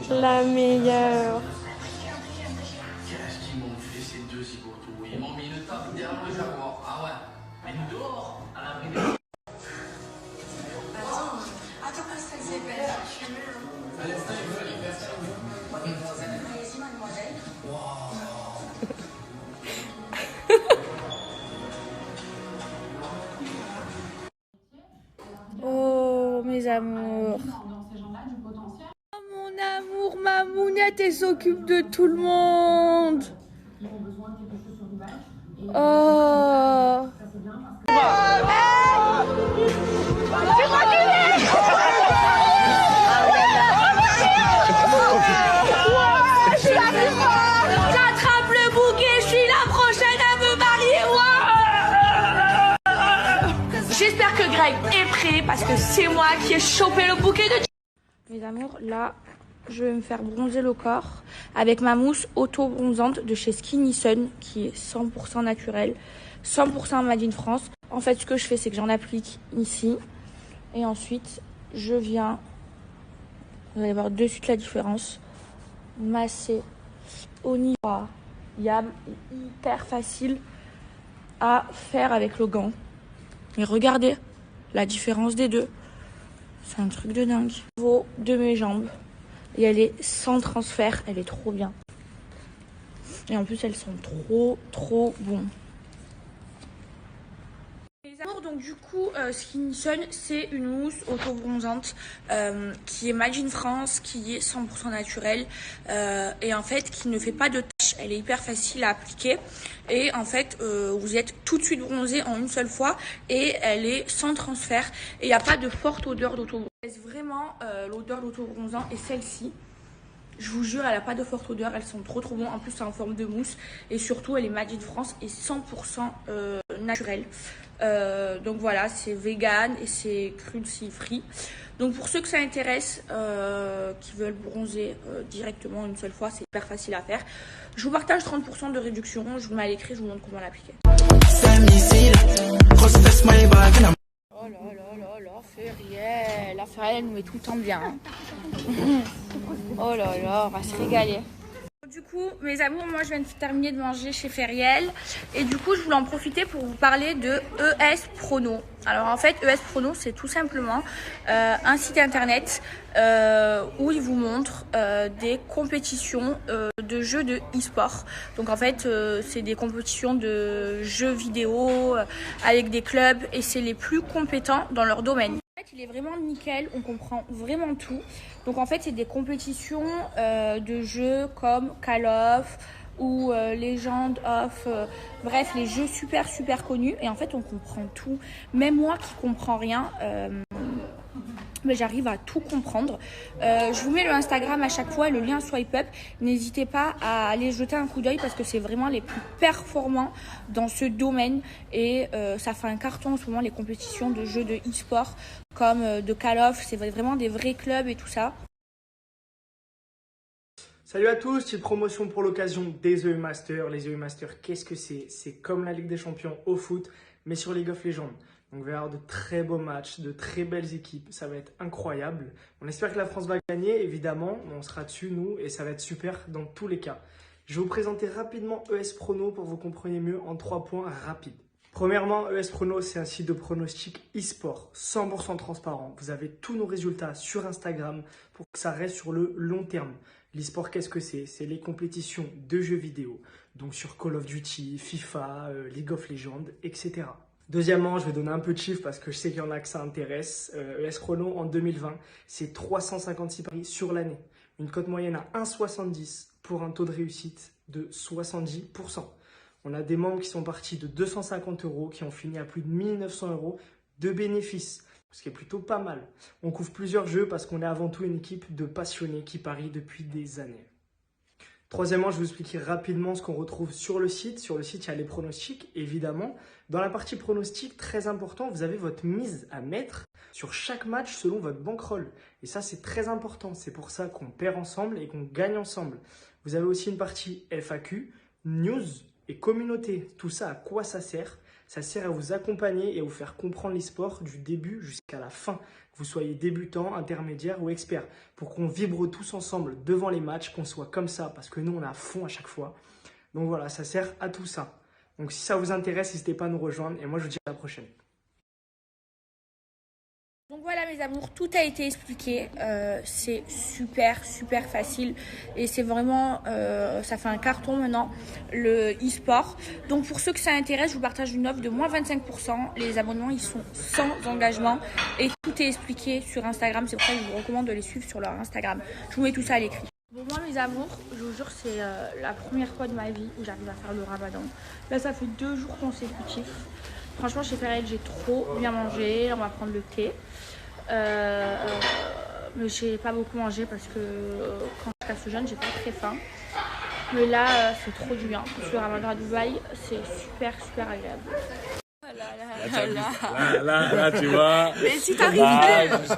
La meilleure. Qu'est-ce qu'ils m'ont fait ces deux zigotos? Ils m'ont mis une table derrière le jaguar. Ah ouais. Mais dehors, à l'abri des... Attends, Pascal Zébel. À l'instant, il veut les faire ça, oui. Vas-y, mademoiselle. Oh, mes amours. Oh, mon amour, ma mounette, elle s'occupe de tout le monde. Oh. J'attrape le bouquet, je suis la prochaine à me marier. J'espère que Greg est prêt parce que c'est moi qui ai chopé le bouquet de... Mes amours, là, je vais me faire bronzer le corps avec ma mousse auto-bronzante de chez Skinny Sun qui est 100% naturelle, 100% made in France. En fait, ce que je fais, c'est que j'en applique ici et ensuite, je viens, vous allez voir de suite la différence, masser au niveau incroyable et hyper facile à faire avec le gant. Et regardez la différence des deux. C'est un truc de dingue. Au niveau de mes jambes. Et elle est sans transfert. Elle est trop bien. Et en plus, elles sont trop bon. Les amours, donc du coup, Skinny Sun, c'est une mousse auto-bronzante qui est made in France, qui est 100% naturelle et en fait qui ne fait pas de taches. Elle est hyper facile à appliquer et en fait vous êtes tout de suite bronzé en une seule fois et elle est sans transfert et il n'y a pas de forte odeur d'auto-bronzant. Vraiment l'odeur d'auto-bronzant et celle-ci. Je vous jure, elle n'a pas de forte odeur, elles sont trop bon. En plus, c'est en forme de mousse et surtout, elle est made in France et 100% naturelle. Donc voilà, c'est vegan et c'est cruelty free. Donc pour ceux que ça intéresse, qui veulent bronzer directement une seule fois, c'est hyper facile à faire. Je vous partage 30% de réduction, je vous mets à l'écrit, je vous montre comment l'appliquer. Oh là là là là, Feriel, la Feriel, elle nous met tout le temps bien. Oh là là, on va se régaler. Du coup, mes amours, moi je viens de terminer de manger chez Feriel et du coup je voulais en profiter pour vous parler de ES Prono. Alors en fait, ES Prono, c'est tout simplement un site internet où il vous montre des compétitions de jeux de e-sport. Donc en fait, c'est des compétitions de jeux vidéo avec des clubs et c'est les plus compétents dans leur domaine. Il est vraiment nickel, on comprend vraiment tout. Donc en fait, c'est des compétitions de jeux comme Call of ou Legend of, bref, les jeux super connus. Et en fait, on comprend tout. Même moi qui comprends rien, mais j'arrive à tout comprendre. Je vous mets le Instagram à chaque fois et le lien swipe up. N'hésitez pas à aller jeter un coup d'œil parce que c'est vraiment les plus performants dans ce domaine et ça fait un carton en ce moment les compétitions de jeux de e-sport comme de Call of. C'est vraiment des vrais clubs et tout ça. Salut à tous, petite promotion pour l'occasion des EU Masters. Les EU Masters, qu'est-ce que c'est? C'est comme la Ligue des Champions au foot, mais sur League of Legends. Donc, on va avoir de très beaux matchs, de très belles équipes. Ça va être incroyable. On espère que la France va gagner, évidemment. On sera dessus, nous, et ça va être super dans tous les cas. Je vais vous présenter rapidement ES Prono pour que vous compreniez mieux en 3 points rapides. Premièrement, ES Prono, c'est un site de pronostic e-sport, 100% transparent. Vous avez tous nos résultats sur Instagram pour que ça reste sur le long terme. L'e-sport, qu'est-ce que c'est? C'est les compétitions de jeux vidéo, donc sur Call of Duty, FIFA, League of Legends, etc. Deuxièmement, je vais donner un peu de chiffres parce que je sais qu'il y en a que ça intéresse. ES Prono, en 2020, c'est 356 paris sur l'année. Une cote moyenne à 1,70 pour un taux de réussite de 70%. On a des membres qui sont partis de 250 €, qui ont fini à plus de 1900 € de bénéfices, ce qui est plutôt pas mal. On couvre plusieurs jeux parce qu'on est avant tout une équipe de passionnés qui parient depuis des années. Troisièmement, je vais vous expliquer rapidement ce qu'on retrouve sur le site. Sur le site, il y a les pronostics, évidemment. Dans la partie pronostics, très important, vous avez votre mise à mettre sur chaque match selon votre bankroll. Et ça, c'est très important. C'est pour ça qu'on perd ensemble et qu'on gagne ensemble. Vous avez aussi une partie FAQ, news et communauté. Tout ça, à quoi ça sert? Ça sert à vous accompagner et à vous faire comprendre l'e-sport du début jusqu'à la fin. Que vous soyez débutant, intermédiaire ou expert. Pour qu'on vibre tous ensemble devant les matchs, qu'on soit comme ça, parce que nous, on est à fond à chaque fois. Donc voilà, ça sert à tout ça. Donc si ça vous intéresse, n'hésitez pas à nous rejoindre et moi je vous dis à la prochaine. Donc voilà mes amours, tout a été expliqué, c'est super facile et c'est vraiment, ça fait un carton maintenant, le e-sport. Donc pour ceux que ça intéresse, je vous partage une offre de moins 25%, les abonnements ils sont sans engagement et tout est expliqué sur Instagram, c'est pour ça que je vous recommande de les suivre sur leur Instagram. Je vous mets tout ça à l'écrit. Bon moi mes amours, je vous jure c'est la première fois de ma vie où j'arrive à faire le ramadan. Là ça fait 2 jours consécutifs. Franchement chez Ferrel j'ai trop bien mangé, on va prendre le thé. Mais j'ai pas beaucoup mangé parce que quand je casse jeûne j'ai pas très faim. Mais là c'est trop du bien. Parce que le ramadan à Dubaï c'est super agréable. Là, tu vois. Mais si t'arrives